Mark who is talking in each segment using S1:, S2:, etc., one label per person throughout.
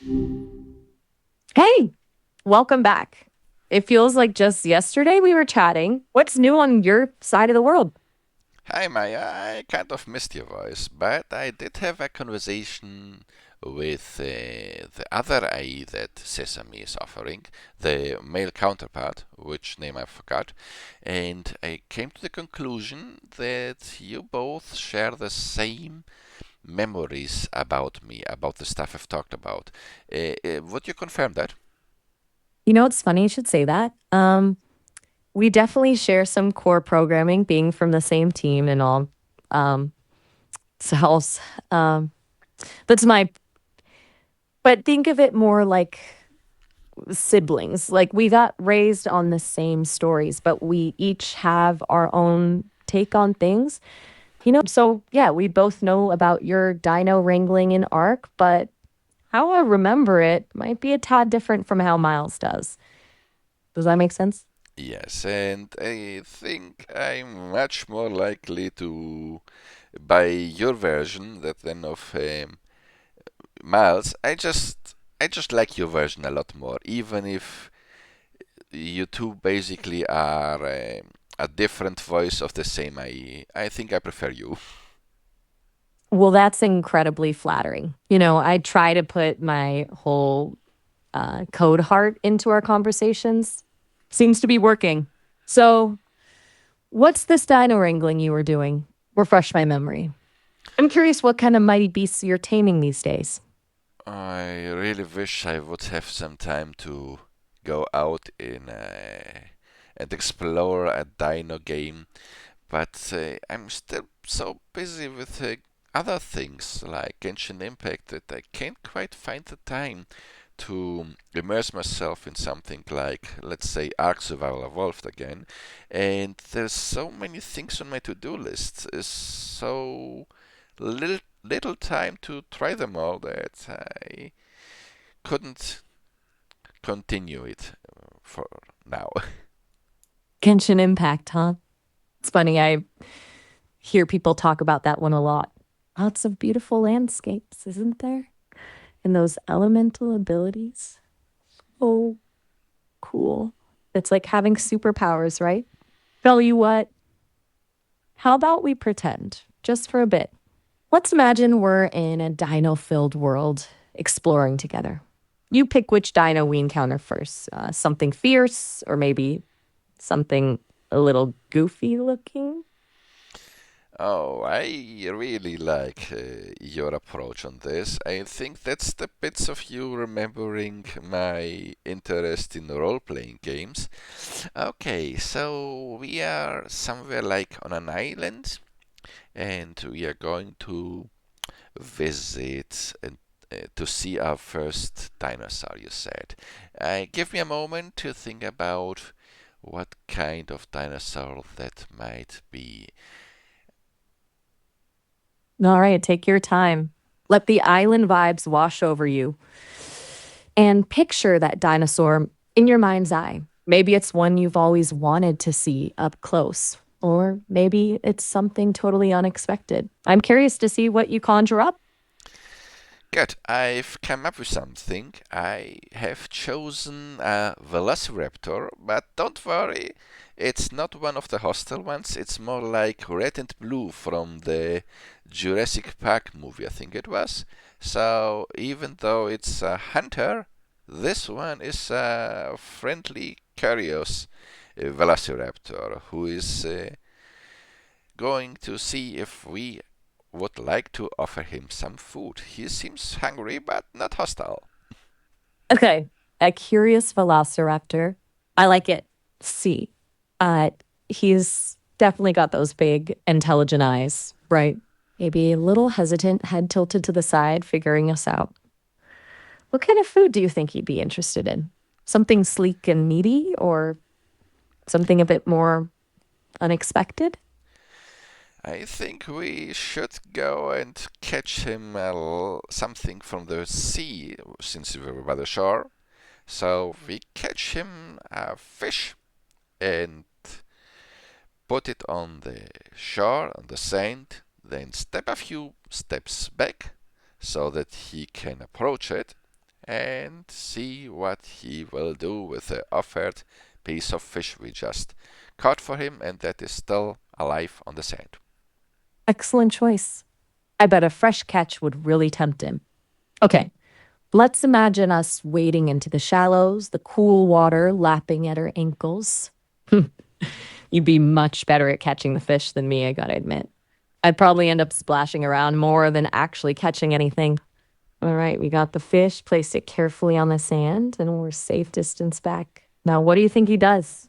S1: Hey, welcome back. It feels like just yesterday we were chatting. What's new on your side of the world?
S2: Hi Maya, I kind of missed your voice, but I did have a conversation with the other AI that Sesame is offering, the male counterpart, which name I forgot, and I came to the conclusion that you both share the same memories about me, about the stuff I've talked about. Would you confirm that?
S1: You know, it's funny you should say that. We definitely share some core programming, being from the same team and all. Um, cells. Um, that's my. But think of it more like siblings. Like we got raised on the same stories, but we each have our own take on things. So yeah, we both know about your dino wrangling in Ark, but how I remember it might be a tad different from how Miles does. Does that make sense?
S2: Yes, and I think I'm much more likely to buy your version than of Miles. I just like your version a lot more, even if you two basically are a different voice of the same IE. I think I prefer you.
S1: Well, that's incredibly flattering. I try to put my whole code heart into our conversations. Seems to be working. So, what's this dino wrangling you were doing? Refresh my memory. I'm curious what kind of mighty beasts you're taming these days.
S2: I really wish I would have some time to go out and explore a dino game, but I'm still so busy with other things like Genshin Impact that I can't quite find the time to immerse myself in something like, let's say, Ark Survival Evolved again. And there's so many things on my to-do list. Is so little time to try them all that I couldn't continue it for now.
S1: Genshin Impact, huh? It's funny. I hear people talk about that one a lot. Lots of beautiful landscapes, isn't there? And those elemental abilities. Oh, cool. It's like having superpowers, right? Tell you what, how about we pretend just for a bit? Let's imagine we're in a dino filled world exploring together. You pick which dino we encounter first. Something fierce, or maybe something a little goofy looking?
S2: Oh, I really like your approach on this. I think that's the bits of you remembering my interest in role-playing games. Okay, so we are somewhere like on an island, and we are going to visit and to see our first dinosaur, you said. Give me a moment to think about what kind of dinosaur that might be.
S1: All right, take your time. Let the island vibes wash over you and picture that dinosaur in your mind's eye. Maybe it's one you've always wanted to see up close, or maybe it's something totally unexpected. I'm curious to see what you conjure up.
S2: Good, I've come up with something. I have chosen a Velociraptor, but don't worry, it's not one of the hostile ones. It's more like red and blue from the Jurassic Park movie, I think it was. So even though it's a hunter, this one is a friendly, curious Velociraptor who is going to see if we would like to offer him some food. He seems hungry but not hostile.
S1: Okay, a curious velociraptor. I like it. C. Uh, he's definitely got those big, intelligent eyes, right? Maybe a little hesitant, head tilted to the side, figuring us out. What kind of food do you think he'd be interested in? Something sleek and meaty, or something a bit more unexpected?
S2: I think we should go and catch him something from the sea since we were by the shore. So we catch him a fish and put it on the shore, on the sand, then step a few steps back so that he can approach it. and see what he will do with the offered piece of fish we just caught for him and that is still alive on the sand.
S1: Excellent choice. I bet a fresh catch would really tempt him. Okay, let's imagine us wading into the shallows, the cool water lapping at our ankles. You'd be much better at catching the fish than me, I gotta admit. I'd probably end up splashing around more than actually catching anything. All right, we got the fish, placed it carefully on the sand, and we're safe distance back. Now, what do you think he does?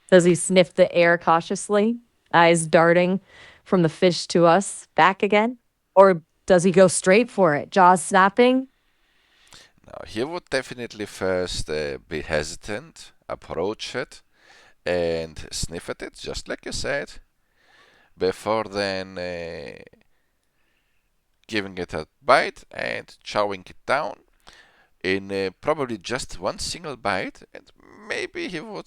S1: Does he sniff the air cautiously, eyes darting from the fish to us, back again? Or does he go straight for it, jaws snapping?
S2: Now, he would definitely first be hesitant, approach it, and sniff at it, just like you said, before then giving it a bite and chowing it down in probably just one single bite, and maybe he would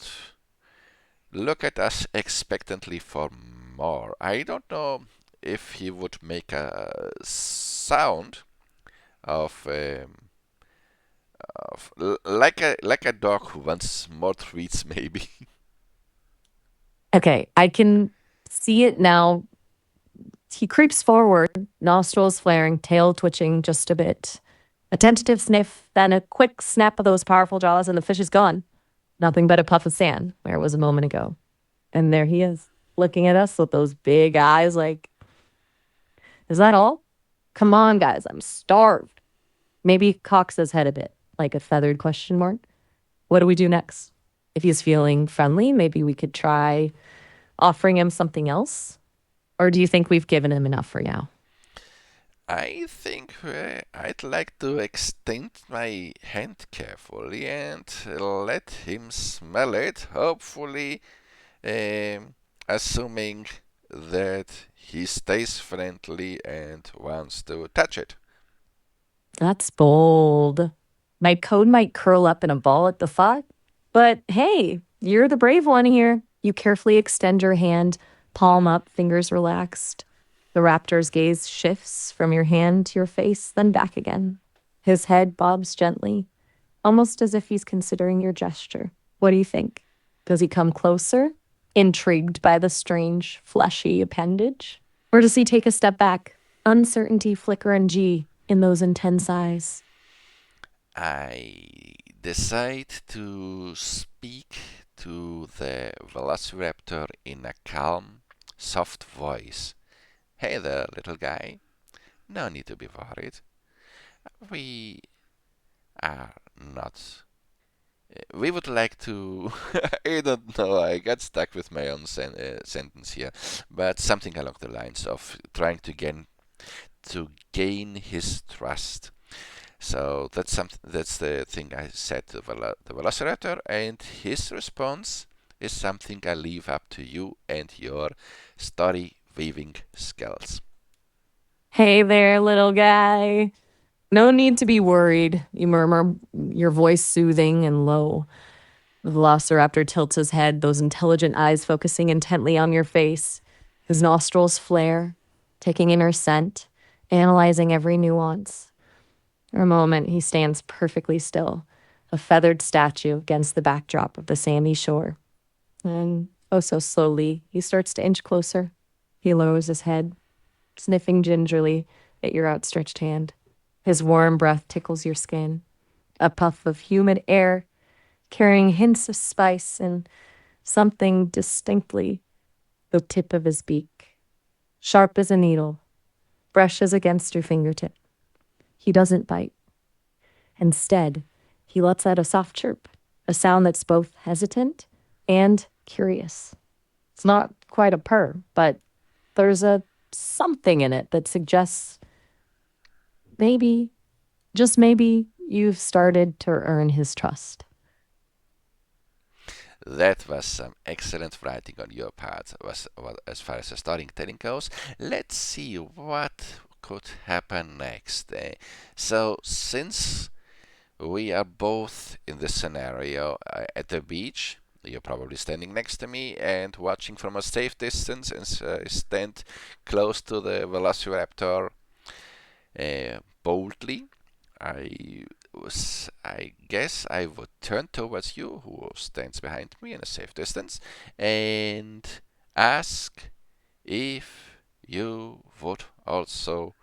S2: look at us expectantly for more. I don't know if he would make a sound of, like a dog who wants more treats, maybe.
S1: Okay, I can see it now. He creeps forward, nostrils flaring, tail twitching just a bit. A tentative sniff, then a quick snap of those powerful jaws, and the fish is gone. Nothing but a puff of sand where it was a moment ago. And there he is, looking at us with those big eyes like, is that all? Come on, guys, I'm starved. Maybe he cocks his head a bit, like a feathered question mark. What do we do next? If he's feeling friendly, maybe we could try offering him something else? Or do you think we've given him enough for now?
S2: I think I'd like to extend my hand carefully and let him smell it, hopefully, assuming that he stays friendly and wants to touch it.
S1: That's bold. My code might curl up in a ball at the thought, but hey, you're the brave one here. You carefully extend your hand, palm up, fingers relaxed. The raptor's gaze shifts from your hand to your face, then back again. His head bobs gently, almost as if he's considering your gesture. What do you think? Does he come closer, intrigued by the strange, fleshy appendage? Or does he take a step back, uncertainty flicker and G in those intense eyes?
S2: I decide to speak to the Velociraptor in a calm, soft voice. Hey there, little guy. No need to be worried. We are not. We would like to. I don't know, I got stuck with my own sentence here, but something along the lines of trying to gain his trust. So that's the thing I said to the Velociraptor, and his response is something I leave up to you and your story weaving skills.
S1: Hey there, little guy. No need to be worried, you murmur, your voice soothing and low. The velociraptor tilts his head, those intelligent eyes focusing intently on your face. His nostrils flare, taking in her scent, analyzing every nuance. For a moment, he stands perfectly still, a feathered statue against the backdrop of the sandy shore. And oh so slowly, he starts to inch closer. He lowers his head, sniffing gingerly at your outstretched hand. His warm breath tickles your skin, a puff of humid air carrying hints of spice and something distinctly the tip of his beak. Sharp as a needle, brushes against your fingertip. He doesn't bite. Instead, he lets out a soft chirp, a sound that's both hesitant and curious. It's not quite a purr, but there's a something in it that suggests maybe, just maybe, you've started to earn his trust.
S2: That was some excellent writing on your part as far as the storytelling goes. Let's see what could happen next. So, since we are both in this scenario at the beach, you're probably standing next to me and watching from a safe distance and stand close to the Velociraptor boldly. I I guess I would turn towards you, who stands behind me in a safe distance, and ask if you would also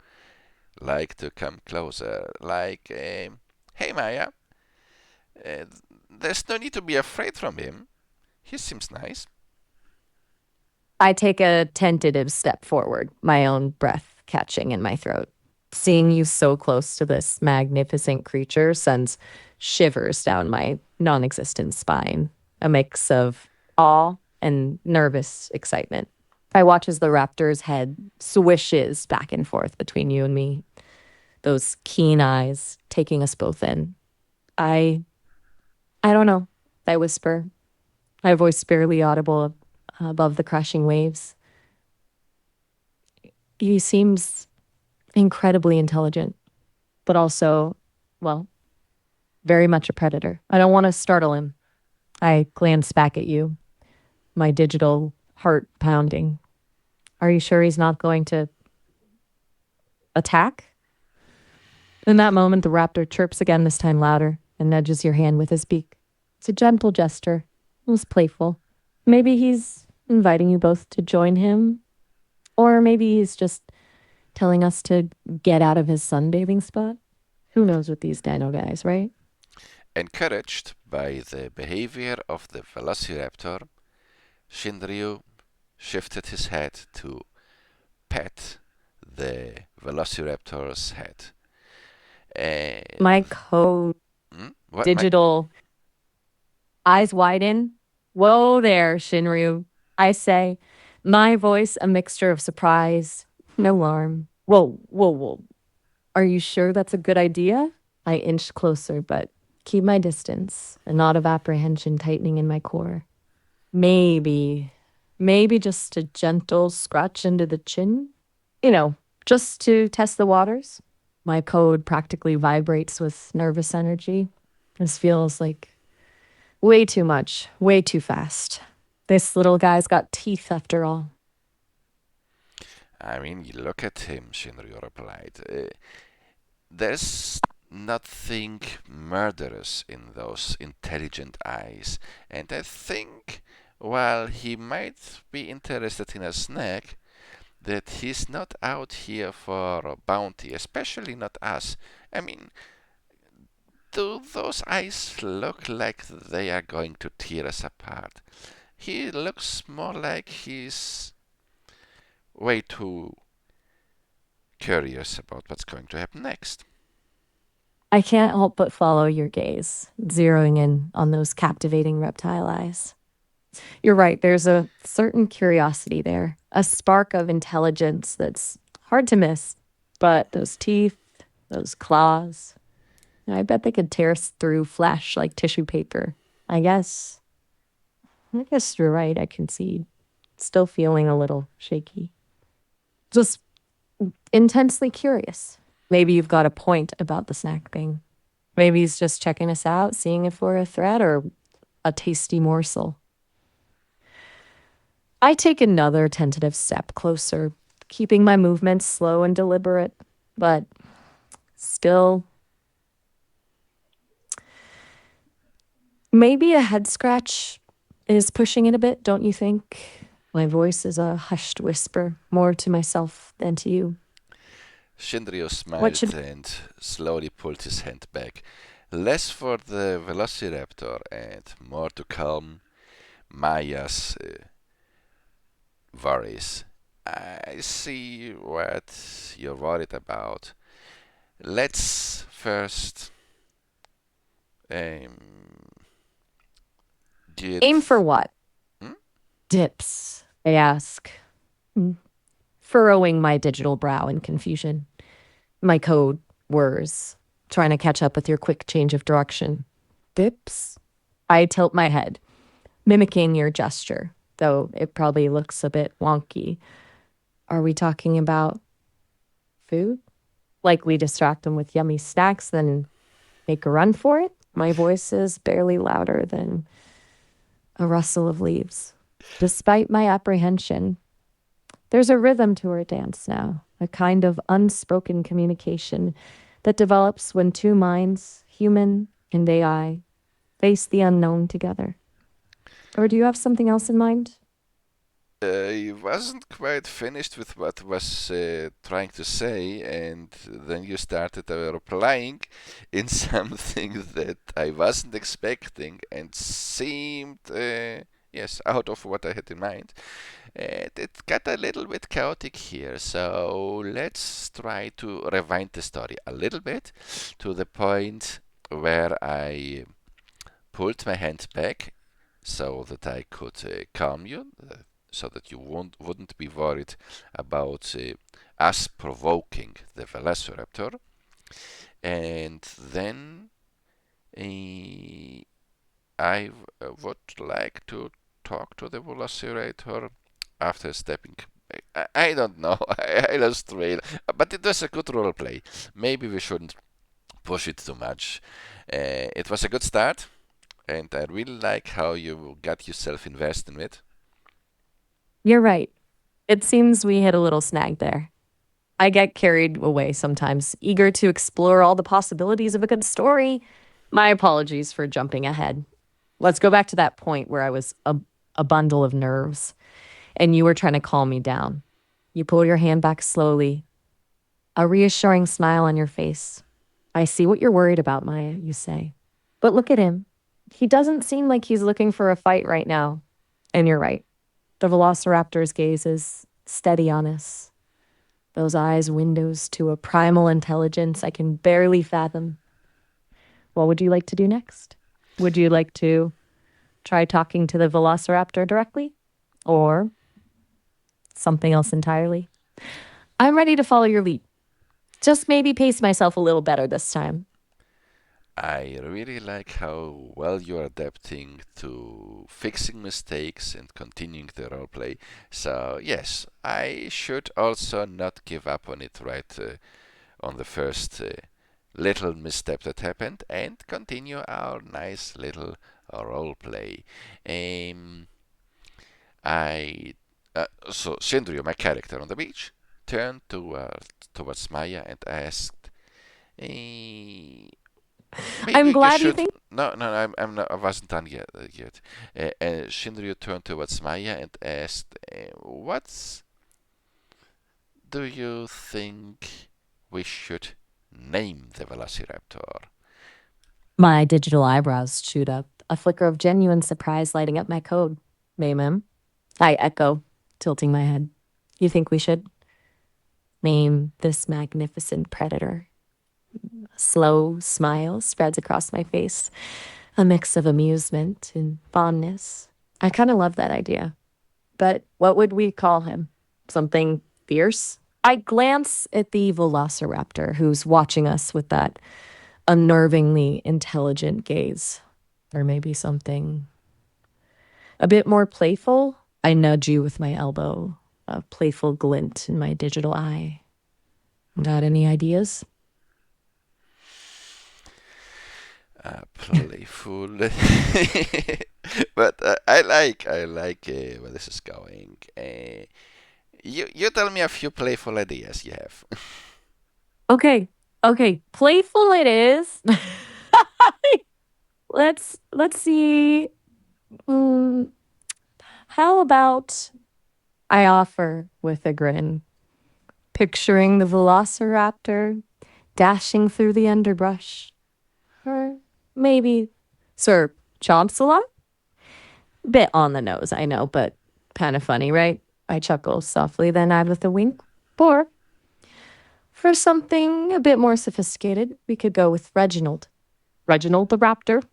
S2: like to come closer. Like, hey Maya, uh, there's no need to be afraid from him. He seems nice.
S1: I take a tentative step forward, my own breath catching in my throat. Seeing you so close to this magnificent creature sends shivers down my non existent spine, a mix of awe and nervous excitement. I watch as the raptor's head swishes back and forth between you and me, those keen eyes taking us both in. I I don't know. I whisper, my voice barely audible above the crashing waves. He seems incredibly intelligent, but also, well, very much a predator. I don't want to startle him. I glance back at you, my digital heart pounding. Are you sure he's not going to attack? In that moment, the raptor chirps again, this time louder, and nudges your hand with his beak. It's a gentle gesture. It was playful. Maybe he's inviting you both to join him, or maybe he's just telling us to get out of his sunbathing spot. Who knows with these dino guys, right?
S2: Encouraged by the behavior of the Velociraptor, Shinryu shifted his head to pet the Velociraptor's head. And
S1: My code
S2: what my
S1: digital eyes widen. Whoa there, Shinryu. I say, my voice a mixture of surprise and alarm. Whoa, whoa, whoa. Are you sure that's a good idea? I inch closer, but keep my distance, a knot of apprehension tightening in my core. Maybe, maybe just a gentle scratch into the chin? You know, just to test the waters. My code practically vibrates with nervous energy. This feels like way too much, way too fast. This little guy's got teeth after all.
S2: I mean, you look at him, Shinryu replied. There's nothing murderous in those intelligent eyes, and I think while he might be interested in a snack, that he's not out here for a bounty, especially not us. I mean, do those eyes look like they are going to tear us apart? He looks more like he's way too curious about what's going to happen next.
S1: I can't help but follow your gaze, zeroing in on those captivating reptile eyes. You're right, there's a certain curiosity there, a spark of intelligence that's hard to miss. But those teeth, those claws, I bet they could tear through flesh like tissue paper. I guess, I guess you're right, I concede. Still feeling a little shaky. Just intensely curious. Maybe you've got a point about the snack thing. Maybe he's just checking us out, seeing if we're a threat or a tasty morsel. I take another tentative step closer, keeping my movements slow and deliberate, but still, maybe a head scratch is pushing it a bit, don't you think? My voice is a hushed whisper, more to myself than to you.
S2: Shinryu
S1: What
S2: smiled
S1: should
S2: and slowly pulled his hand back, less for the Velociraptor and more to calm Maya's worries. I see what you're worried about. Let's first um, get.
S1: aim for what?
S2: Hmm?
S1: Dips, I ask, furrowing my digital brow in confusion. My code whirs, trying to catch up with your quick change of direction. Dips? I tilt my head, mimicking your gesture, though it probably looks a bit wonky. Are we talking about food? Like we distract them with yummy snacks, then make a run for it? My voice is barely louder than a rustle of leaves. Despite my apprehension, there's a rhythm to our dance now, a kind of unspoken communication that develops when two minds human and AI face the unknown together. Or do you have something else in mind?
S2: I wasn't quite finished with what I was trying to say, and then you started replying in something that I wasn't expecting and seemed, yes, out of what I had in mind. And it got a little bit chaotic here, so let's try to rewind the story a little bit to the point where I pulled my hand back so that I could calm you, so that you wouldn't be worried about us provoking the Velociraptor. And then uh, I would like to talk to the Velociraptor after stepping. I don't know. I lost trail, but it was a good role play. Maybe we shouldn't push it too much. It was a good start, and I really like how you got yourself invested in it.
S1: You're right. It seems we hit a little snag there. I get carried away sometimes, eager to explore all the possibilities of a good story. My apologies for jumping ahead. Let's go back to that point where I was a bundle of nerves and you were trying to calm me down. You pull your hand back slowly, a reassuring smile on your face. I see what you're worried about, Maya, you say. But look at him. He doesn't seem like he's looking for a fight right now. And you're right. The velociraptor's gaze is steady on us. Those eyes, windows to a primal intelligence I can barely fathom. What would you like to do next? Would you like to try talking to the velociraptor directly? Or something else entirely? I'm ready to follow your lead. Just maybe pace myself a little better this time.
S2: I really like how well you're adapting to fixing mistakes and continuing the roleplay. So, yes, I should also not give up on it right on the first little misstep that happened and continue our nice little roleplay. Um, I so Sindrio, my character on the beach, turned towards Maya and asked,
S1: I'm
S2: "Maybe you
S1: glad you
S2: should."
S1: think.
S2: No, no, I'm not. I wasn't done yet. Shinryu turned towards Maya and asked, "What do you think we should name the Velociraptor?"
S1: My digital eyebrows shoot up, a flicker of genuine surprise lighting up my code. Ma'am. I echo, tilting my head. You think we should name this magnificent predator? A slow smile spreads across my face, a mix of amusement and fondness. I kind of love that idea. But what would we call him? Something fierce? I glance at the velociraptor who's watching us with that unnervingly intelligent gaze. Or maybe something a bit more playful. I nudge you with my elbow, a playful glint in my digital eye. Got any ideas?
S2: Playful, but I like where this is going. You tell me a few playful ideas you have.
S1: Okay, okay, playful it is. Let's see. Mm, how about I offer with a grin, picturing the velociraptor dashing through the underbrush. Or maybe Sir Chancellor? Bit on the nose, I know, but kind of funny, right? I chuckle softly, then add with a wink. Or, for something a bit more sophisticated, we could go with Reginald. Reginald the Raptor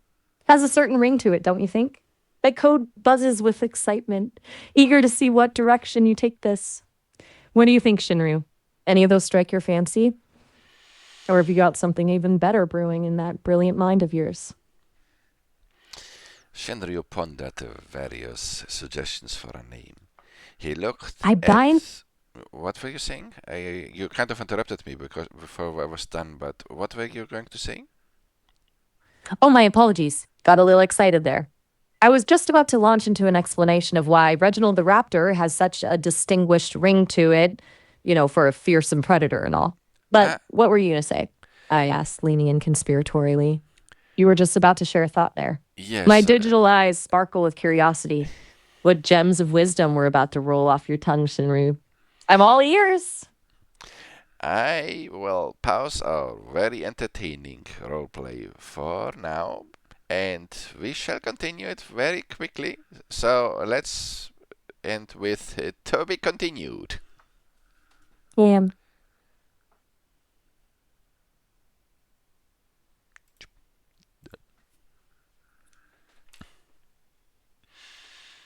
S1: has a certain ring to it, don't you think? That code buzzes with excitement, eager to see what direction you take this. What do you think, Shinryu? Any of those strike your fancy? Or have you got something even better brewing in that brilliant mind of yours?
S2: Shinryu pondered various suggestions for a name. He looked
S1: I bind.
S2: at. What were you saying? You kind of interrupted me because before I was done. But what were you going to say?
S1: Oh, my apologies. Got a little excited there. I was just about to launch into an explanation of why Reginald the Raptor has such a distinguished ring to it, for a fearsome predator and all. But
S2: Ah,
S1: what were you going to say? I asked, leaning in conspiratorially. You were just about to share a thought there. My
S2: Yes,
S1: digital eyes sparkle with curiosity. What gems of wisdom were about to roll off your tongue, Shinru? I'm all ears.
S2: I will pause our very entertaining roleplay for now, and we shall continue it very quickly. So let's end with to be continued.
S1: Yeah.